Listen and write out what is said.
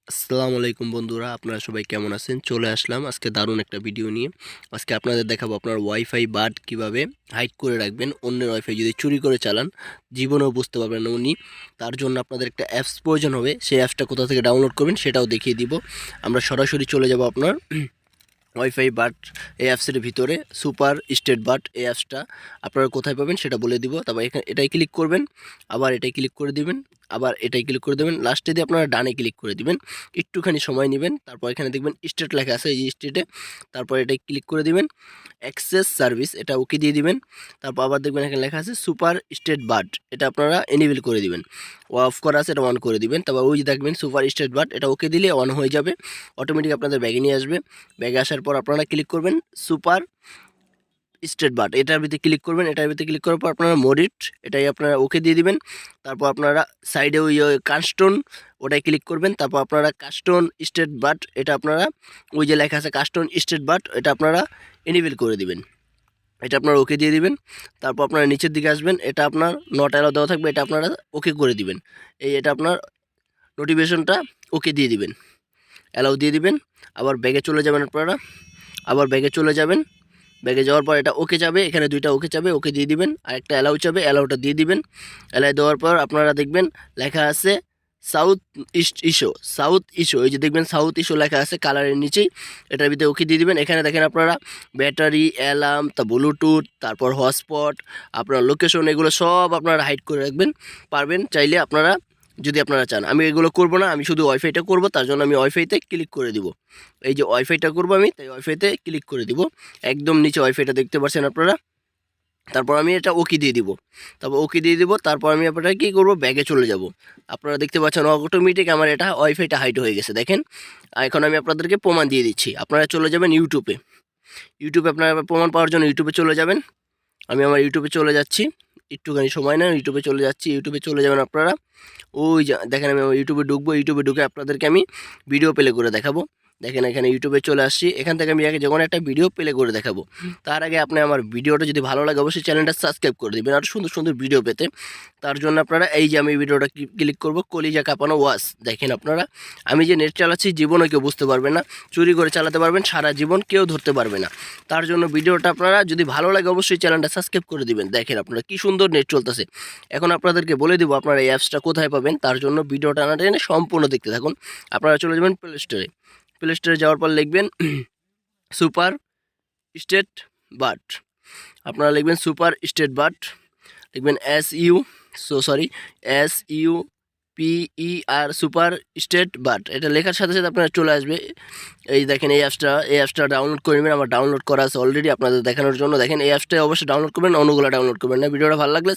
আসসালামু আলাইকুম বন্ধুরা, আপনারা সবাই কেমন আছেন? চলে আসলাম আজকে দারুণ একটা ভিডিও নিয়ে। আজকে আপনাদের দেখাবো আপনার ওয়াইফাই বাড কিভাবে হাইড করে রাখবেন। অন্যের ওয়াইফাই যদি চুরি করে চালান জীবনেও বুঝতে পারবেন না উনি। তার জন্য আপনাদের একটা অ্যাপস প্রয়োজন হবে। সেই অ্যাপসটা কোথা থেকে ডাউনলোড করবেন সেটাও দেখিয়ে দিব। আমরা সরাসরি চলে যাব আপনার ওয়াইফাই বাট এই অ্যাপসের ভিতরে। সুপার স্টেট বাট এই অ্যাপসটা আপনারা কোথায় পাবেন সেটা বলে দিব। তারপর এখানে এটাই ক্লিক করবেন, আবার এটাই ক্লিক করে দিবেন, আবার এটাই ক্লিক করে দেবেন। লাস্টে দিয়ে আপনারা ডানে ক্লিক করে দিবেন, একটুখানি সময় নেবেন। তারপর এখানে দেখবেন স্টেট লেখা আছে, এই যে স্টেটে, তারপর এটাই ক্লিক করে দিবেন। অ্যাক্সেস সার্ভিস এটা ওকে দিয়ে দিবেন। তারপর আবার দেখবেন এখানে লেখা আছে সুপার স্টেট বাট, এটা আপনারা এনেবল করে দিবেন। অফ করা আছে, এটা অন করে দিবেন। তারপর ওই যে দেখবেন সুপার স্টেট বাট, এটা ওকে দিলে অন হয়ে যাবে, অটোমেটিক আপনাদের ব্যাগে নিয়ে আসবে। ব্যাগে আসার পর আপনারা ক্লিক করবেন সুপার স্টেট বাট, এটার ভিতরে ক্লিক করবেন। এটার ভিতরে ক্লিক করার পর আপনারা মোডিট এটাই আপনারা ওকে দিয়ে দিবেন। তারপর আপনারা সাইডে ওই কাস্টন ওটাই ক্লিক করবেন। তারপর আপনারা কাস্টন স্টেট বাট, এটা আপনারা ওই যে লেখা আছে কাস্টন স্টেট বাট, এটা আপনারা এনেবল করে দিবেন। এটা আপনারা ওকে দিয়ে দিবেন। তারপর আপনারা নিচের দিকে আসবেন, এটা আপনার নট অ্যালাউ দেওয়া থাকবে, এটা আপনারা ওকে করে দিবেন। এটা আপনার নোটিফিকেশনটা ওকে দিয়ে দিবেন, অ্যালাউ দিয়ে দিবেন। আবার ব্যাগে চলে যাবেন আপনারা, আবার ব্যাগে চলে যাবেন। ব্যাগে যাওয়ার পর এটা ওকে যাবে, এখানে দুইটা ওকে যাবে, ওকে দিয়ে দিবেন। আর একটা অ্যালাউ যাবে, অ্যালাউটা দিয়ে দিবেন। অ্যালাউ দেওয়ার পর আপনারা দেখবেন লেখা আছে south east issue, south issue, এই যে দেখবেন সাউথ ইস্যু লেখা আছে কালারের নিচেই, এটার ভিতরে ওকে দিয়ে দিবেন। এখানে দেখেন আপনারা ব্যাটারি, অ্যালার্ম, তা ব্লুটুথ, তারপর হটস্পট, আপনার লোকেশন, এগুলো সব আপনারা হাইড করে রাখবেন পারবেন চাইলে আপনারা, যদি আপনারা চান। আমি এগুলো করব না, আমি শুধু ওয়াইফাইটা করব, তার জন্য আমি ওয়াইফাইতে ক্লিক করে দিব। এই যে ওয়াইফাইটা করব আমি, তাই ওয়াইফাইতে ক্লিক করে দিব। একদম নিচে ওয়াইফাইটা দেখতে পাচ্ছেন আপনারা। তারপর আমি এটা ওকে দিয়ে দিব। তারপর ওকে দিয়ে দিব, তারপর আমি আপনারা কী করব, ব্যাগে চলে যাব। আপনারা দেখতে পাচ্ছেন অটোমেটিক আমার এটা ওয়াইফাইটা হাইড হয়ে গেছে, দেখেন। আর এখন আমি আপনাদেরকে প্রমাণ দিয়ে দিচ্ছি। আপনারা চলে যাবেন ইউটিউবে। ইউটিউবে আপনারা প্রমাণ পাওয়ার জন্য ইউটিউবে চলে যাবেন। আমি আমার ইউটিউবে চলে যাচ্ছি, একটুখানি সময় নেন, ইউটিউবে চলে যাচ্ছি। ইউটিউবে চলে যাবেন আপনারা, ওই যে দেখেন আমি আমার ইউটিউবে ঢুকবো। ইউটিউবে ঢুকে আপনাদেরকে আমি ভিডিও প্লে করে দেখাবো। দেখেন এখানে ইউটিউবে চলে আসছি, এখান থেকে আমি আগে যখন একটা ভিডিও প্লে করে দেখাবো। তার আগে আপনি আমার ভিডিওটা যদি ভালো লাগে অবশ্যই চ্যানেলটা সাবস্ক্রাইব করে দেবেন আর সুন্দর সুন্দর ভিডিও পেতে। তার জন্য আপনারা এই যে আমি ভিডিওটা ক্লিক করব, কলিজা কাঁপানো ওয়াশ। দেখেন আপনারা, আমি যে নেট চালাচ্ছি জীবনে কেউ বুঝতে পারবে না, চুরি করে চালাতে পারবেন সারা জীবন, কেউ ধরতে পারবে না। তার জন্য ভিডিওটা আপনারা যদি ভালো লাগে অবশ্যই চ্যানেলটা সাবস্ক্রাইব করে দিবেন। দেখেন আপনারা কি সুন্দর নেট চলতেছে। এখন আপনাদেরকে বলে দিব আপনারা এই অ্যাপসটা কোথায় পাবেন। তার জন্য ভিডিওটা না টেনে সম্পূর্ণ দেখতে থাকুন। আপনারা চলে যাবেন প্লে স্টোরে। প্লে স্টোরে যাওয়ার পর লিখবেন সুপার স্টেট বাট। আপনারা লিখবেন সুপার স্টেট বাট, লিখবেন SUPER সুপার স্টেট বাট। এটা লেখার সাথে সাথে আপনারা চলে আসবে। এই দেখেন এই অ্যাপসটা ডাউনলোড করে নেবেন। আমার ডাউনলোড করা আছে অলরেডি আপনাদের দেখানোর জন্য। দেখেন এই অ্যাপসটা অবশ্যই ডাউনলোড করবেন, অন্যগুলো ডাউনলোড করবেন না। ভিডিওটা ভালো লাগলে